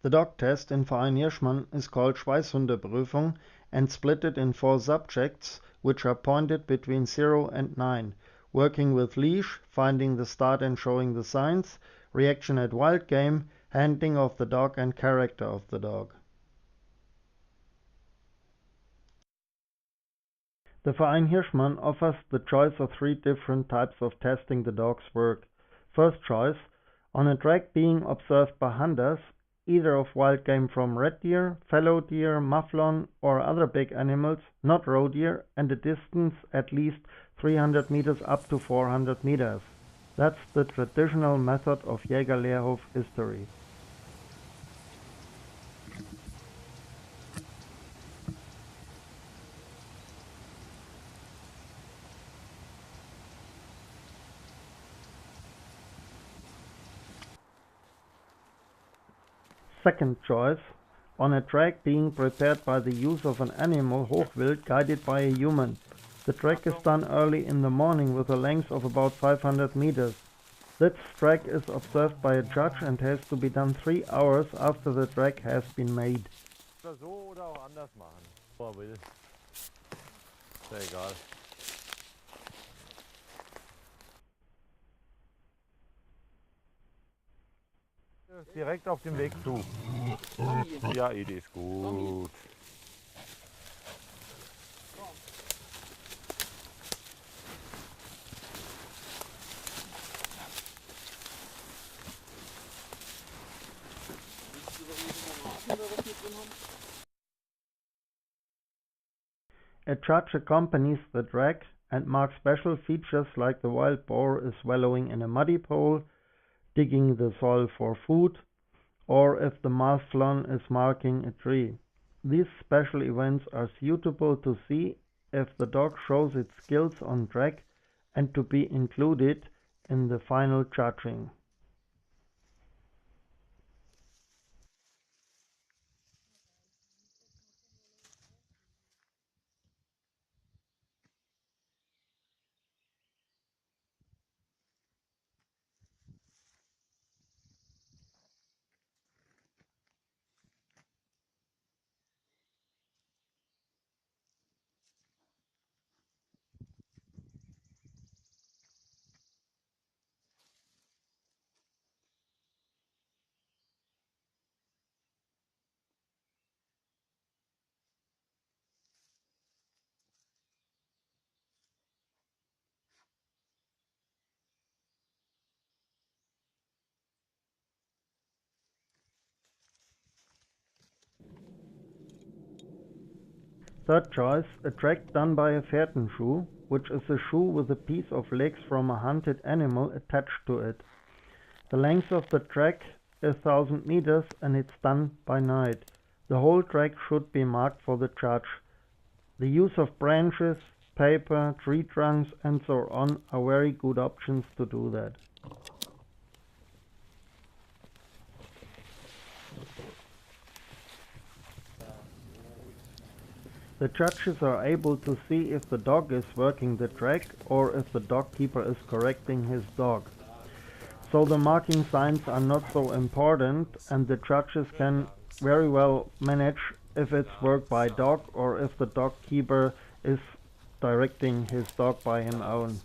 The dog test in Verein Hirschmann is called Schweißhundeprüfung and splitted in 4 subjects, which are pointed between 0 and 9. Working with leash, finding the start and showing the signs, reaction at wild game, handling of the dog and character of the dog. The Verein Hirschmann offers the choice of 3 different types of testing the dog's work. First choice, on a track being observed by hunters, either of wild game from red deer, fallow deer, mouflon or other big animals, not roe deer, and a distance at least 300 meters up to 400 meters. That's the traditional method of Jägerlehrhof history. Second choice, on a track being prepared by the use of an animal Hochwild guided by a human. The track is done early in the morning with a length of about 500 meters. This track is observed by a judge and has to be done 3 hours after the track has been made. So oder auch anders machen, wo er will. Ist ja egal. Direkt auf dem Weg zu. Ja, Idee ist gut. A judge accompanies the track and marks special features like the wild boar is wallowing in a muddy pole, digging the soil for food, or if the mouflon is marking a tree. These special events are suitable to see if the dog shows its skills on track and to be included in the final judging. Third choice, a track done by a Fährtenschuh, which is a shoe with a piece of legs from a hunted animal attached to it. The length of the track is 1000 meters and it's done by night. The whole track should be marked for the judge. The use of branches, paper, tree trunks and so on are very good options to do that. The judges are able to see if the dog is working the track or if the dog keeper is correcting his dog. So the marking signs are not so important and the judges can very well manage if it's work by dog or if the dog keeper is directing his dog by him own.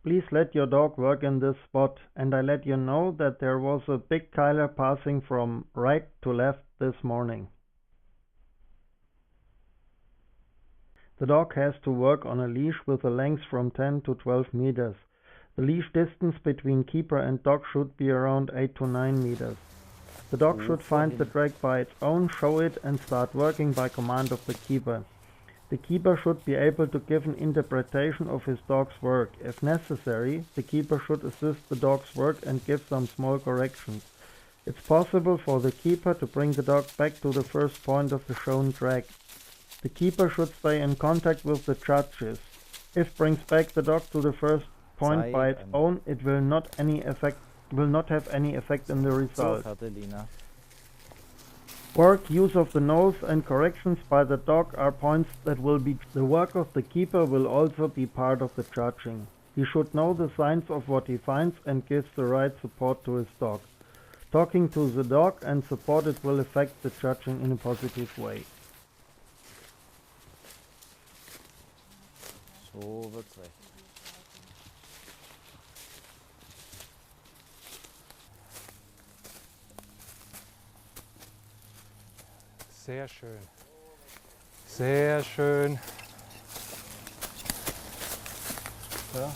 Please let your dog work in this spot, and I let you know that there was a big kyler passing from right to left this morning. The dog has to work on a leash with a length from 10 to 12 meters. The leash distance between keeper and dog should be around 8 to 9 meters. The dog should find the track by its own, show it and start working by command of the keeper. The keeper should be able to give an interpretation of his dog's work. If necessary, the keeper should assist the dog's work and give some small corrections. It's possible for the keeper to bring the dog back to the first point of the shown track. The keeper should stay in contact with the judges. If brings back the dog to the first point by its own, it will not have any effect in the result. Work, use of the nose and corrections by the dog are points that will be the work of the keeper will also be part of the judging. He should know the signs of what he finds and gives the right support to his dog. Talking to the dog and support it will affect the judging in a positive way. So wird's recht. Sehr schön. Sehr schön. Ja.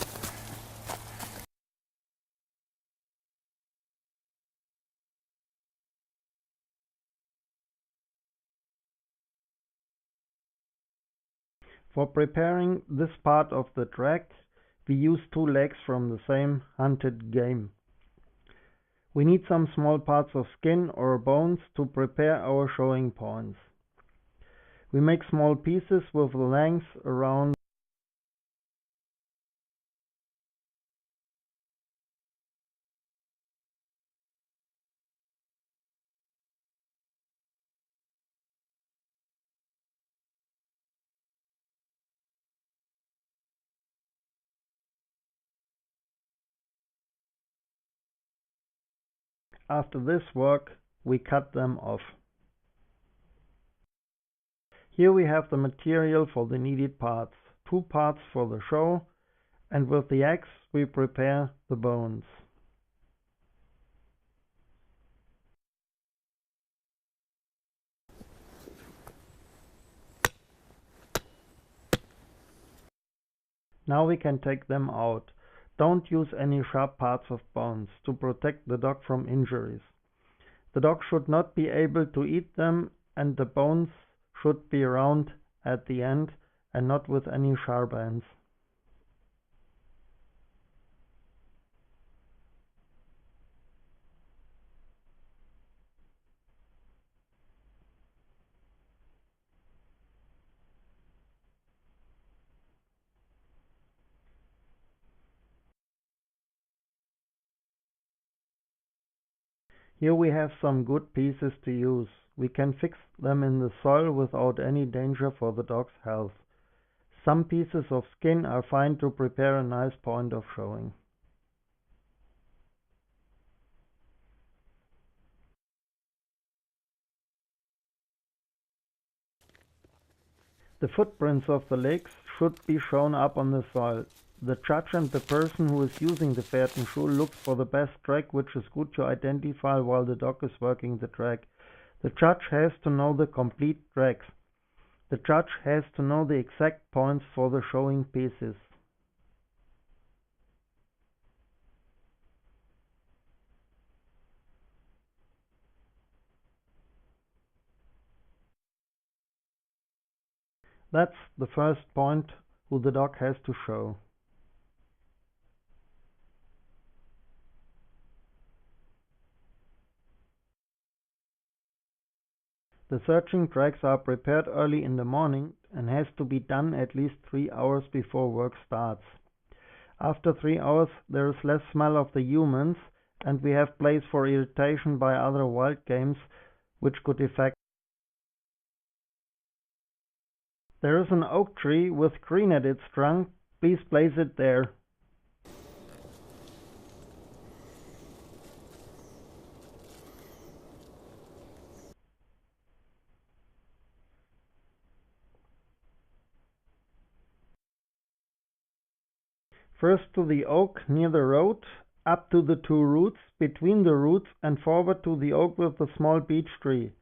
For preparing this part of the track, we use 2 legs from the same hunted game. We need some small parts of skin or bones to prepare our showing points. We make small pieces with the length around After this work, we cut them off. Here we have the material for the needed parts, 2 parts for the show, and with the axe we prepare the bones. Now we can take them out. Don't use any sharp parts of bones to protect the dog from injuries. The dog should not be able to eat them, and the bones should be round at the end and not with any sharp ends. Here we have some good pieces to use. We can fix them in the soil without any danger for the dog's health. Some pieces of skin are fine to prepare a nice point of showing. The footprints of the legs should be shown up on the soil. The judge and the person who is using the Pferdenschuh looks for the best track which is good to identify while the dog is working the track. The judge has to know the complete tracks. The judge has to know the exact points for the showing pieces. That's the first point who the dog has to show. The searching tracks are prepared early in the morning and has to be done at least 3 hours before work starts. After 3 hours there is less smell of the humans and we have place for irritation by other wild games which could affect. There is an oak tree with green at its trunk. Please place it there. First to the oak near the road, up to the 2 roots, between the roots and forward to the oak with the small beech tree.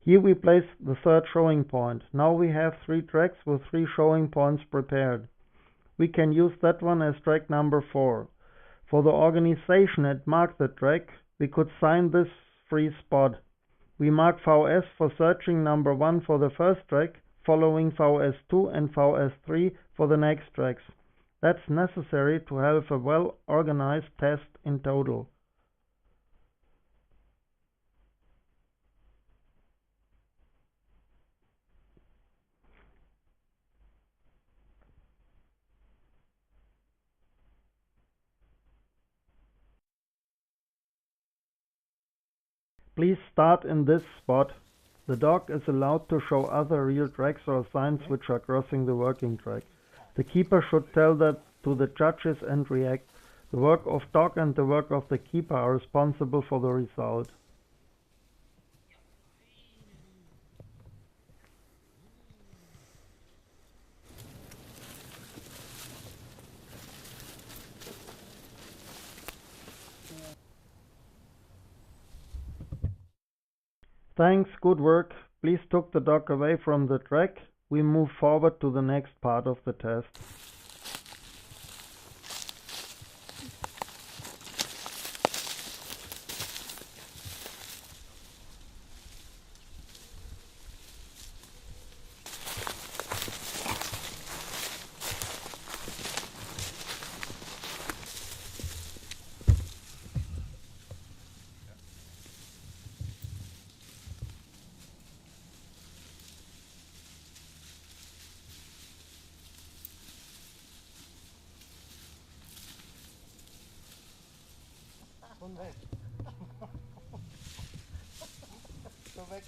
Here we place the 3rd showing point. Now we have 3 tracks with 3 showing points prepared. We can use that one as track number 4. For the organization and mark the track, we could sign this free spot. We mark VS for searching number 1 for the first track, following VS2 and VS3 for the next tracks. That's necessary to have a well-organized test in total. Please start in this spot. The dog is allowed to show other real tracks or signs which are crossing the working track. The keeper should tell that to the judges and react. The work of dog and the work of the keeper are responsible for the result. Thanks, good work. Please take the dog away from the track. We move forward to the next part of the test. Schon weg. So weg.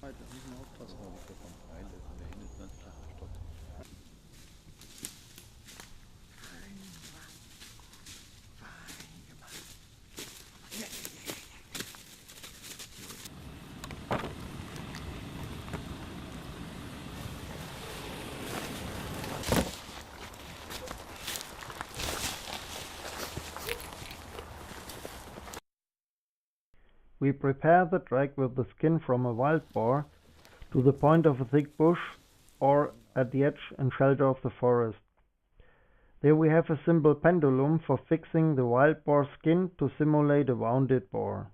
Da müssen wir aufpassen, weil ich davon rein, der hinten ist ganz flacher Stock. We prepare the track with the skin from a wild boar to the point of a thick bush or at the edge and shelter of the forest. There we have a simple pendulum for fixing the wild boar skin to simulate a wounded boar.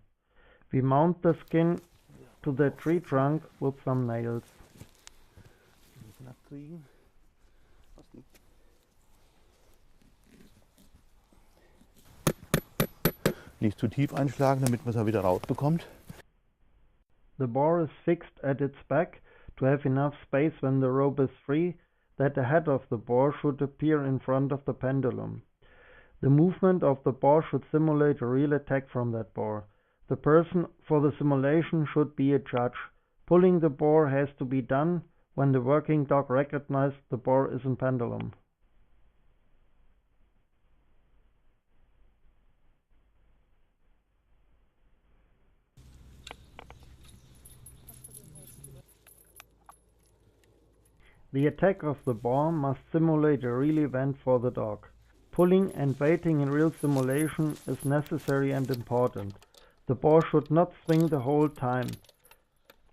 We mount the skin to the tree trunk with some nails. Nachkriegen. Nicht zu tief einschlagen, damit man es wieder rausbekommt. The boar is fixed at its back to have enough space when the rope is free that the head of the boar should appear in front of the pendulum. The movement of the boar should simulate a real attack from that boar. The person for the simulation should be a judge. Pulling the boar has to be done when the working dog recognizes the boar is in pendulum. The attack of the boar must simulate a real event for the dog. Pulling and waiting in real simulation is necessary and important. The boar should not swing the whole time.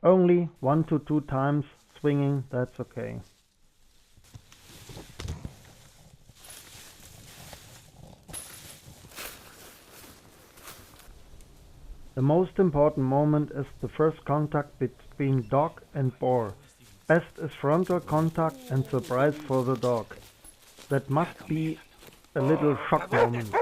Only 1 to 2 times swinging, that's okay. The most important moment is the first contact between dog and boar. Best is frontal contact and surprise for the dog. That must be a little shock moment.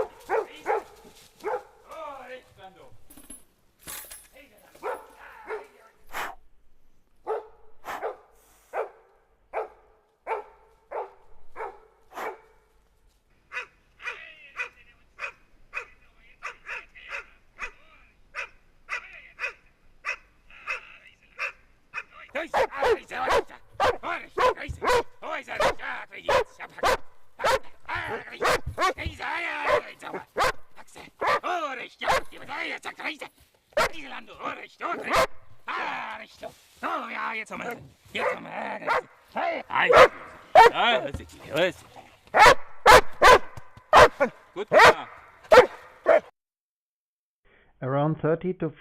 Around 30 to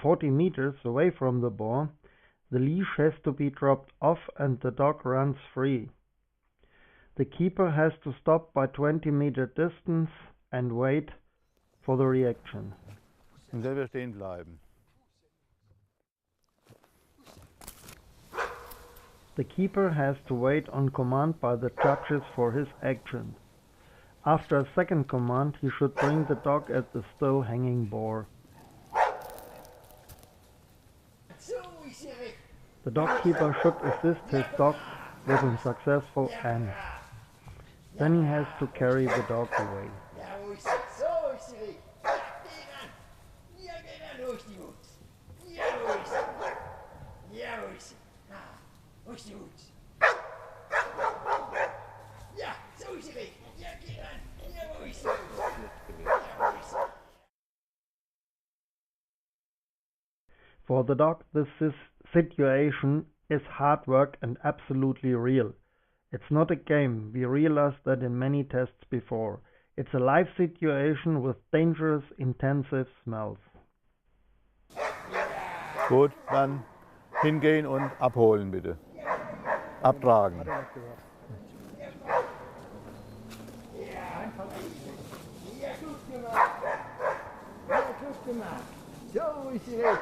40 meters away from the boar, the leash has to be dropped off and the dog runs free. The keeper has to stop by 20-meter distance and wait for the reaction. Und selber stehen bleiben. The keeper has to wait on command by the judges for his action. After a second command, he should bring the dog at the still hanging boar. The dog keeper should assist his dog with a successful end. Then he has to carry the dog away. Ja, so is hij weg. Ja, For the dog, this situation is hard work and absolutely real. It's not a game. We realized that in many tests before. It's a live situation with dangerous, intensive smells. Gut, dann hingehen und abholen bitte. Abtragen. So ist sie recht.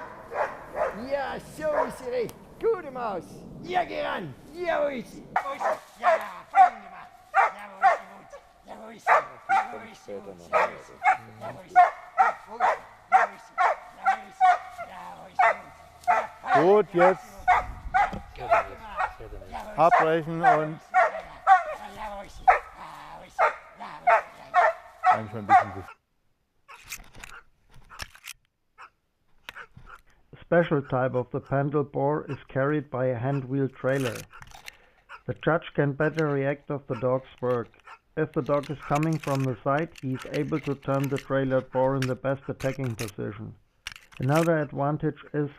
Ja, so ist sie recht. Gute Maus. Ja, geh ran. Ja, wo ist sie? Wo ist sie? Ja, fein gemacht. Ja, wo ist sie gut? Ja, wo ist sie? Ja, wo ist sie gut? Ja, wo ist sie? Ja, wo ist sie? Ja, wo ist sie? Ja, wo ist sie? Ja, wo ist sie? Ja, wo ist sie gut? Ja, fein. Gut, jetzt Gut gemacht. abbrechen und Ja, wo ist sie? Ja, wo ist sie? Ja, wo ist sie? eigentlich schon ein bisschen zu. A special type of the pendle bore is carried by a hand-wheel trailer. The judge can better react of the dog's work. If the dog is coming from the side, he is able to turn the trailer bore in the best attacking position. Another advantage is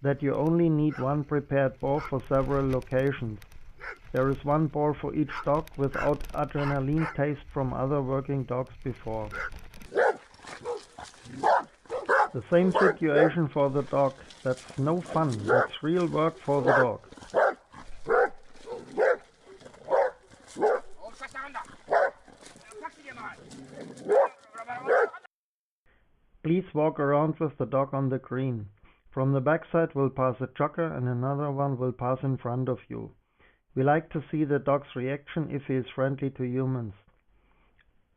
that you only need one prepared bore for several locations. There is one bore for each dog without adrenaline taste from other working dogs before. The same situation for the dog. That's no fun. That's real work for the dog. Please walk around with the dog on the green. From the backside will pass a jogger and another one will pass in front of you. We like to see the dog's reaction if he is friendly to humans.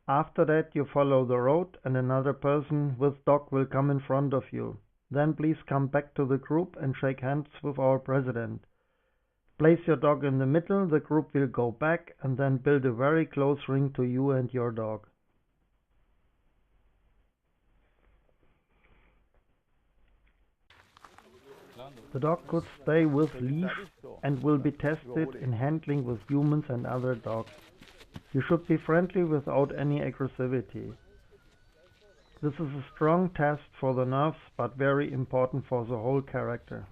After that you follow the road and another person with dog will come in front of you. Then please come back to the group and shake hands with our president. Place your dog in the middle, the group will go back and then build a very close ring to you and your dog. The dog could stay with leash and will be tested in handling with humans and other dogs. You should be friendly without any aggressivity. This is a strong test for the nerves, but very important for the whole character.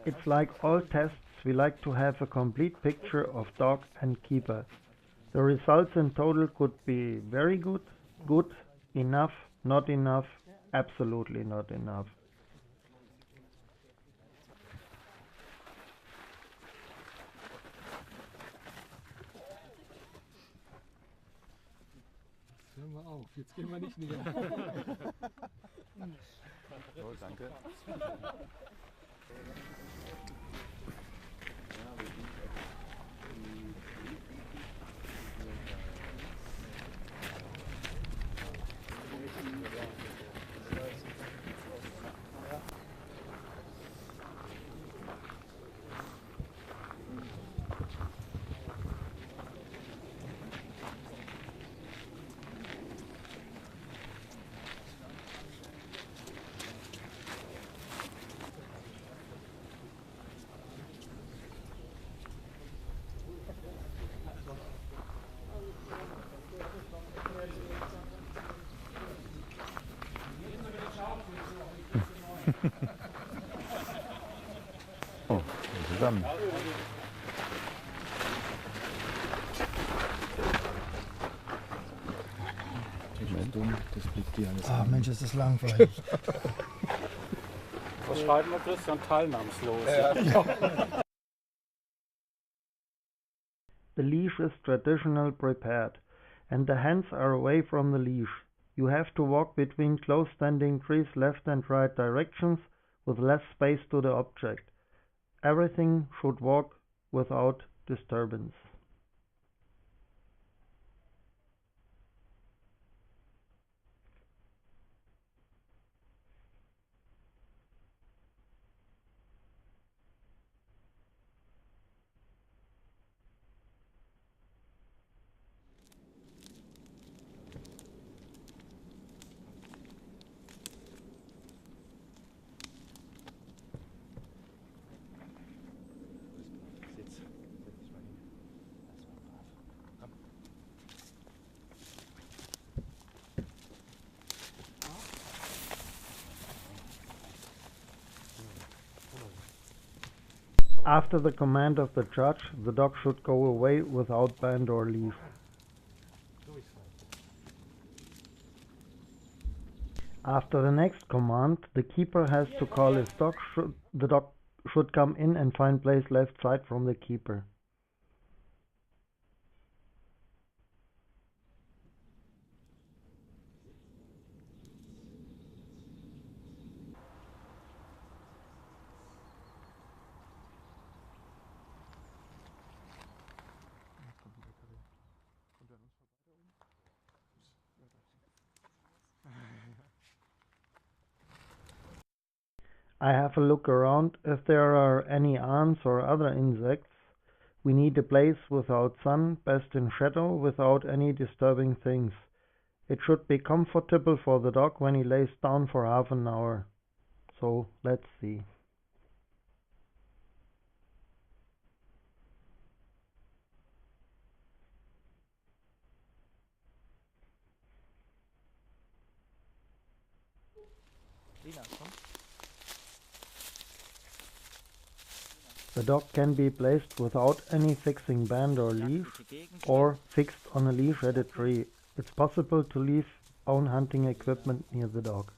It's like all tests, we like to have a complete picture of dog and keeper. The results in total could be very good, good, enough, not enough, absolutely not enough. Hör mal auf, jetzt gehen wir nicht näher. So, danke. Oh, zusammen. Das blickt dir alles Ah, Mensch, ist das langweilig. Was schreiben wir, Christian? Teilnahmslos. The leash is traditional prepared, and the hands are away from the leash. You have to walk between close standing trees left and right directions with less space to the object. Everything should walk without disturbance. After the command of the judge, the dog should go away without band or leash. After the next command, the keeper has to call his dog. The dog should come in and find place left side from the keeper. I have a look around. If there are any ants or other insects, we need a place without sun, best in shadow, without any disturbing things. It should be comfortable for the dog when he lays down for half an hour. So let's see. The dog can be placed without any fixing band or leash, or fixed on a leash at a tree. It's possible to leave own hunting equipment near the dog.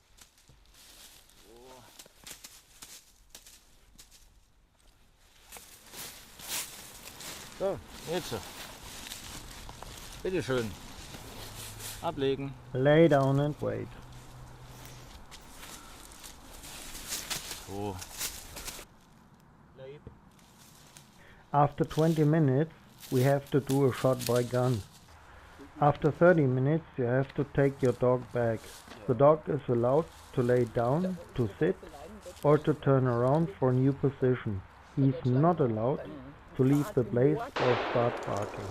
So, jetzt. Bitte schön. Ablegen. Lay down and wait. So. After 20 minutes, we have to do a shot by gun. After 30 minutes, you have to take your dog back. The dog is allowed to lay down, to sit, or to turn around for a new position. He is not allowed to leave the place or start barking.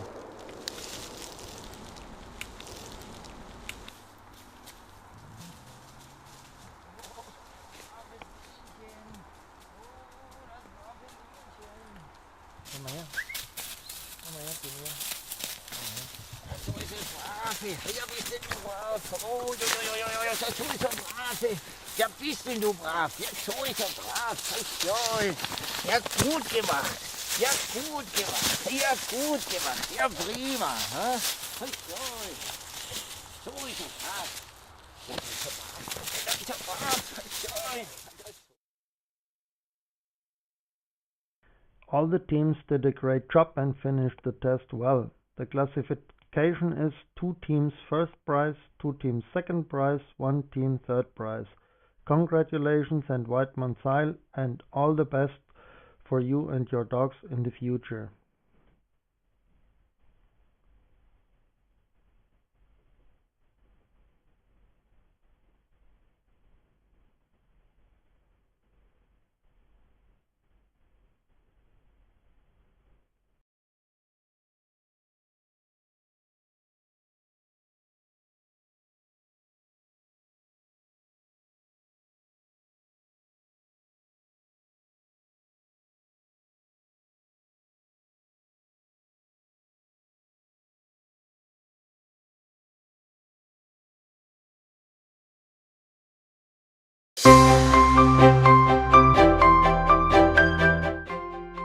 Ja, bist denn du brav? Oh, so ist er brav. Ja, bist denn du brav? Jetzt so ist er brav. Ja, gut gemacht. Ja, gut gemacht. Ja, gut gemacht. Ja, prima. So ist er brav. Ja, ist er brav. All the teams did a great job and finished the test well. The classification is 2 teams first prize, 2 teams second prize, 1 team third prize. Congratulations and Weidmann Seil, and all the best for you and your dogs in the future.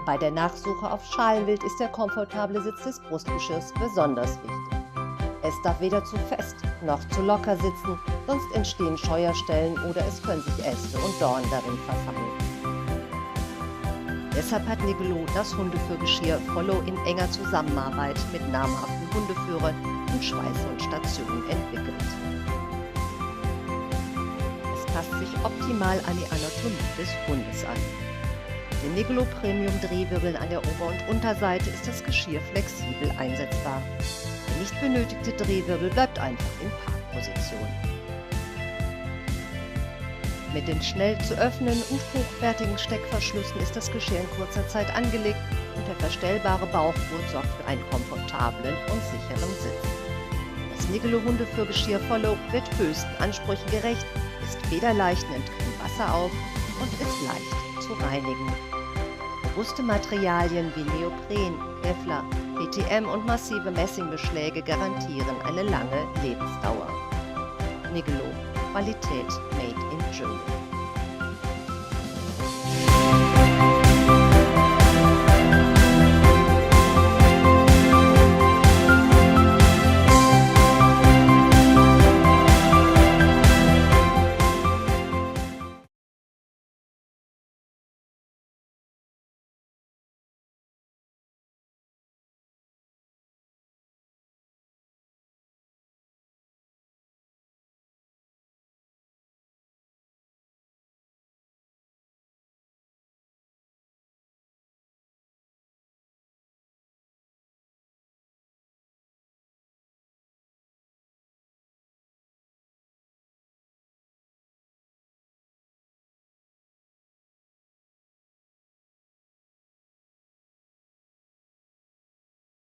Bei der Nachsuche auf Schalenwild ist der komfortable Sitz des Brustgeschirrs besonders wichtig. Es darf weder zu fest noch zu locker sitzen, sonst entstehen Scheuerstellen oder es können sich Äste und Dornen darin verfangen. Deshalb hat Nigelo das Hundeführgeschirr Follow in enger Zusammenarbeit mit namhaften Hundeführern und Schweißhundstationen entwickelt. Es passt sich optimal an die Anatomie des Hundes an. Mit den Nigelo Premium Drehwirbeln an der Ober- und Unterseite ist das Geschirr flexibel einsetzbar. Der nicht benötigte Drehwirbel bleibt einfach in Parkposition. Mit den schnell zu öffnenden und hochwertigen Steckverschlüssen ist das Geschirr in kurzer Zeit angelegt und der verstellbare Bauchgurt sorgt für einen komfortablen und sicheren Sitz. Das Nigelo Hundeführgeschirr Follow wird höchsten Ansprüchen gerecht, ist federleicht und entrinnen Wasser auf und ist leicht zu reinigen. Robuste Materialien wie Neopren, Kevlar, PTM und massive Messingbeschläge garantieren eine lange Lebensdauer. Nigelo, Qualität made in Germany.